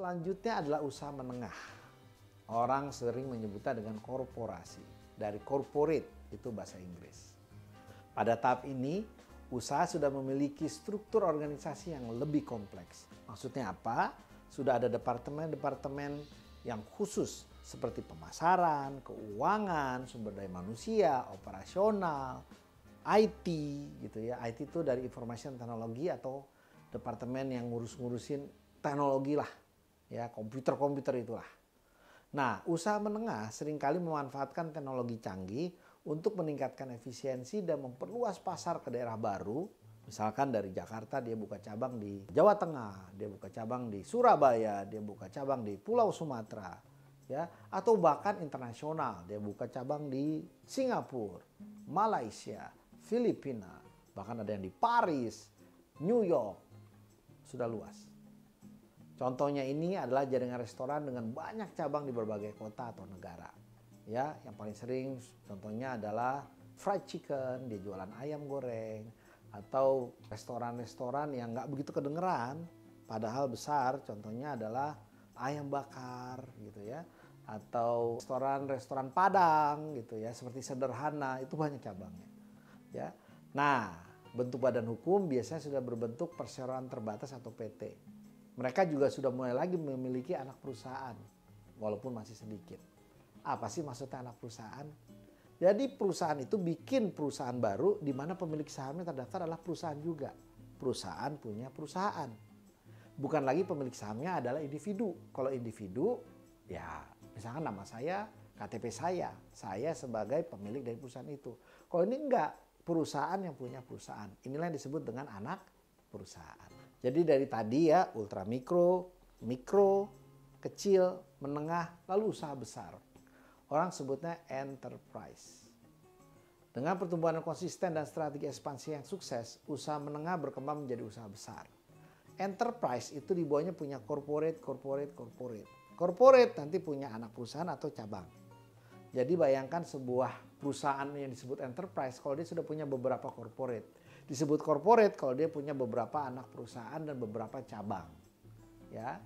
Selanjutnya adalah usaha menengah. Orang sering menyebutnya dengan korporasi. Dari corporate, itu bahasa Inggris. Pada tahap ini, usaha sudah memiliki struktur organisasi yang lebih kompleks. Maksudnya apa? Sudah ada departemen-departemen yang khusus seperti pemasaran, keuangan, sumber daya manusia, operasional, IT gitu ya. IT itu dari information technology atau departemen yang ngurus-ngurusin teknologi lah. Ya, komputer-komputer itulah. Nah, usaha menengah seringkali memanfaatkan teknologi canggih untuk meningkatkan efisiensi dan memperluas pasar ke daerah baru. Misalkan dari Jakarta dia buka cabang di Jawa Tengah, dia buka cabang di Surabaya, dia buka cabang di Pulau Sumatera, ya, atau bahkan internasional, dia buka cabang di Singapura, Malaysia, Filipina, bahkan ada yang di Paris, New York, sudah luas. Contohnya ini adalah jaringan restoran dengan banyak cabang di berbagai kota atau negara. Ya, yang paling sering contohnya adalah fried chicken, dia jualan ayam goreng, atau restoran-restoran yang nggak begitu kedengeran, padahal besar, contohnya adalah ayam bakar gitu ya, atau restoran-restoran Padang gitu ya, seperti sederhana, itu banyak cabangnya. Ya, nah bentuk badan hukum biasanya sudah berbentuk perseroan terbatas atau PT. Mereka juga sudah mulai lagi memiliki anak perusahaan, walaupun masih sedikit. Apa sih maksudnya anak perusahaan? Jadi perusahaan itu bikin perusahaan baru di mana pemilik sahamnya terdaftar adalah perusahaan juga. Perusahaan punya perusahaan. Bukan lagi pemilik sahamnya adalah individu. Kalau individu, ya misalkan nama saya, KTP saya sebagai pemilik dari perusahaan itu. Kalau ini enggak, perusahaan yang punya perusahaan. Inilah yang disebut dengan anak perusahaan. Jadi dari tadi ya, ultra mikro, kecil, menengah, lalu usaha besar. Orang sebutnya enterprise. Dengan pertumbuhan yang konsisten dan strategi ekspansi yang sukses, usaha menengah berkembang menjadi usaha besar. Enterprise itu di bawahnya punya corporate. Corporate nanti punya anak perusahaan atau cabang. Jadi bayangkan sebuah perusahaan yang disebut enterprise kalau dia sudah punya beberapa corporate. Disebut corporate kalau dia punya beberapa anak perusahaan dan beberapa cabang. Ya.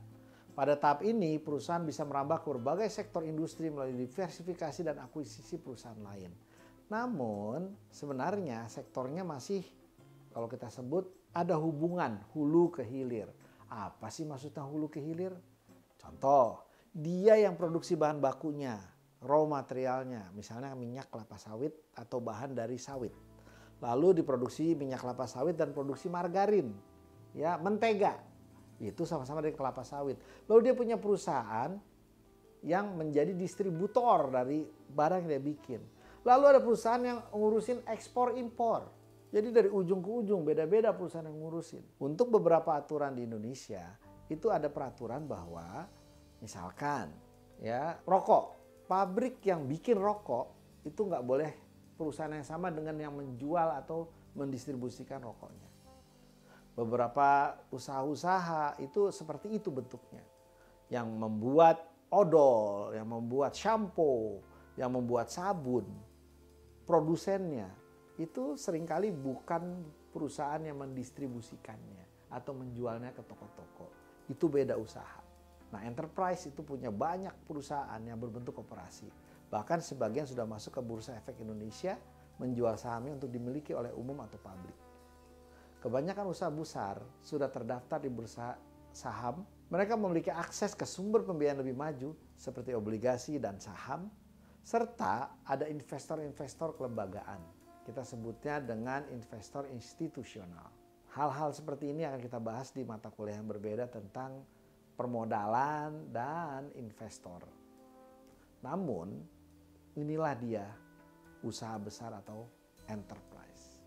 Pada tahap ini perusahaan bisa merambah ke berbagai sektor industri melalui diversifikasi dan akuisisi perusahaan lain. Namun sebenarnya sektornya masih, kalau kita sebut, ada hubungan hulu ke hilir. Apa sih maksudnya hulu ke hilir? Contoh, dia yang produksi bahan bakunya, raw materialnya, misalnya minyak kelapa sawit atau bahan dari sawit. Lalu diproduksi minyak kelapa sawit dan produksi margarin, ya, mentega. Itu sama-sama dari kelapa sawit. Lalu dia punya perusahaan yang menjadi distributor dari barang yang dia bikin. Lalu ada perusahaan yang ngurusin ekspor impor. Jadi dari ujung ke ujung beda-beda perusahaan yang ngurusin. Untuk beberapa aturan di Indonesia itu ada peraturan bahwa misalkan ya rokok, pabrik yang bikin rokok itu nggak boleh perusahaan yang sama dengan yang menjual atau mendistribusikan rokoknya. Beberapa usaha-usaha itu seperti itu bentuknya. Yang membuat odol, yang membuat shampoo, yang membuat sabun, produsennya itu seringkali bukan perusahaan yang mendistribusikannya atau menjualnya ke toko-toko. Itu beda usaha. Nah, enterprise itu punya banyak perusahaan yang berbentuk koperasi. Bahkan sebagian sudah masuk ke Bursa Efek Indonesia menjual sahamnya untuk dimiliki oleh umum atau publik. Kebanyakan usaha besar sudah terdaftar di bursa saham. Mereka memiliki akses ke sumber pembiayaan lebih maju seperti obligasi dan saham, serta ada investor-investor kelembagaan. Kita sebutnya dengan investor institusional. Hal-hal seperti ini akan kita bahas di mata kuliah yang berbeda tentang permodalan dan investor. Namun, inilah dia usaha besar atau enterprise.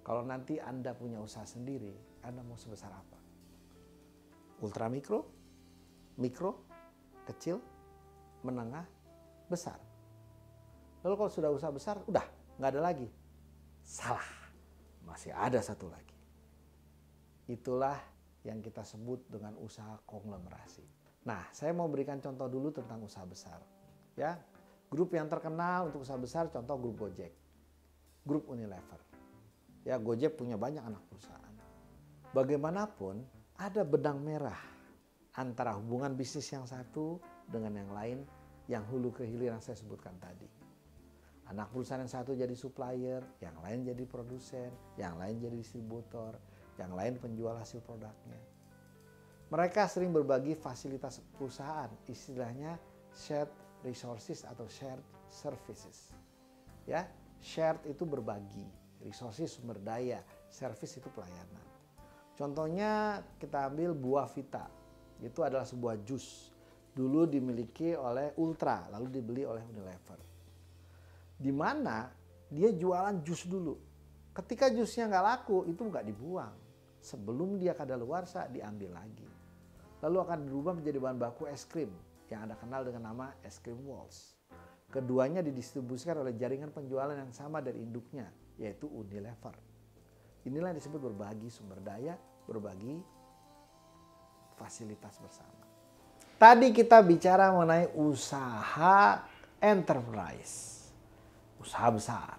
Kalau nanti Anda punya usaha sendiri, Anda mau sebesar apa? Ultra mikro, kecil, menengah, besar. Lalu kalau sudah usaha besar, udah nggak ada lagi. Salah, masih ada satu lagi. Itulah yang kita sebut dengan usaha konglomerasi. Nah, saya mau berikan contoh dulu tentang usaha besar. Ya, grup yang terkenal untuk usaha besar, contoh grup Gojek, grup Unilever. Ya, Gojek punya banyak anak perusahaan. Bagaimanapun ada benang merah antara hubungan bisnis yang satu dengan yang lain yang hulu ke hilir yang saya sebutkan tadi. Anak perusahaan yang satu jadi supplier, yang lain jadi produsen, yang lain jadi distributor, yang lain penjual hasil produknya. Mereka sering berbagi fasilitas perusahaan, istilahnya shared resources atau shared services. Ya, shared itu berbagi, resources sumber daya, service itu pelayanan. Contohnya kita ambil buah Vita, itu adalah sebuah jus. Dulu dimiliki oleh Ultra, lalu dibeli oleh Unilever. Di mana dia jualan jus dulu. Ketika jusnya nggak laku, itu nggak dibuang. Sebelum dia kadaluarsa, diambil lagi. Lalu akan dirubah menjadi bahan baku es krim yang Anda kenal dengan nama es krim Walls. Keduanya didistribusikan oleh jaringan penjualan yang sama dari induknya, yaitu Unilever. Inilah yang disebut berbagi sumber daya, berbagi fasilitas bersama. Tadi kita bicara mengenai usaha enterprise. Usaha besar.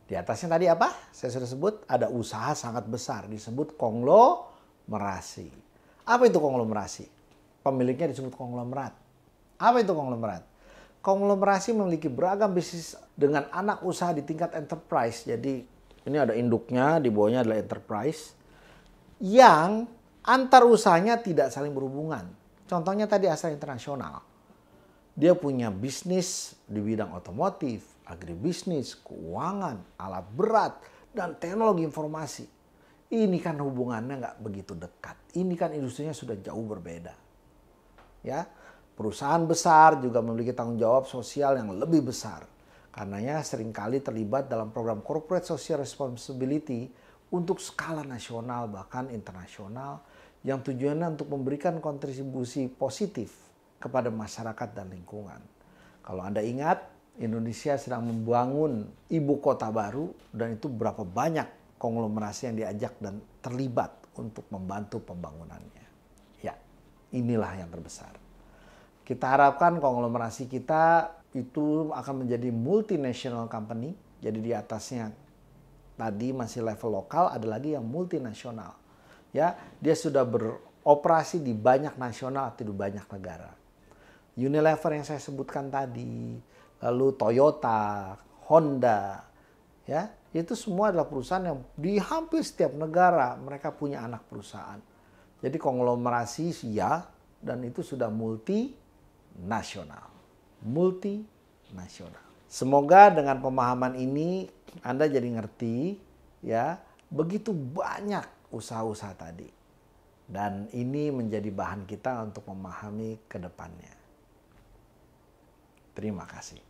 Di atasnya tadi apa? Saya sudah sebut ada usaha sangat besar disebut konglomerasi. Apa itu konglomerasi? Pemiliknya disebut konglomerat. Apa itu konglomerat? Konglomerasi memiliki beragam bisnis dengan anak usaha di tingkat enterprise. Jadi ini ada induknya, di bawahnya adalah enterprise yang antar usahanya tidak saling berhubungan. Contohnya tadi Astra Internasional. Dia punya bisnis di bidang otomotif, agribisnis, keuangan, alat berat, dan teknologi informasi. Ini kan hubungannya nggak begitu dekat. Ini kan industrinya sudah jauh berbeda. Ya, perusahaan besar juga memiliki tanggung jawab sosial yang lebih besar. Karenanya seringkali terlibat dalam program corporate social responsibility untuk skala nasional bahkan internasional yang tujuannya untuk memberikan kontribusi positif kepada masyarakat dan lingkungan. Kalau Anda ingat, Indonesia sedang membangun ibu kota baru dan itu berapa banyak konglomerasi yang diajak dan terlibat untuk membantu pembangunannya. Ya, inilah yang terbesar. Kita harapkan konglomerasi kita itu akan menjadi multinational company. Jadi di atasnya tadi masih level lokal, ada lagi yang multinasional. Ya, dia sudah beroperasi di banyak nasional atau di banyak negara. Unilever yang saya sebutkan tadi, lalu Toyota, Honda, ya, itu semua adalah perusahaan yang di hampir setiap negara mereka punya anak perusahaan. Jadi konglomerasi ya, dan itu sudah multinasional. Multinasional. Semoga dengan pemahaman ini Anda jadi ngerti ya, begitu banyak usaha-usaha tadi. Dan ini menjadi bahan kita untuk memahami ke depannya. Terima kasih.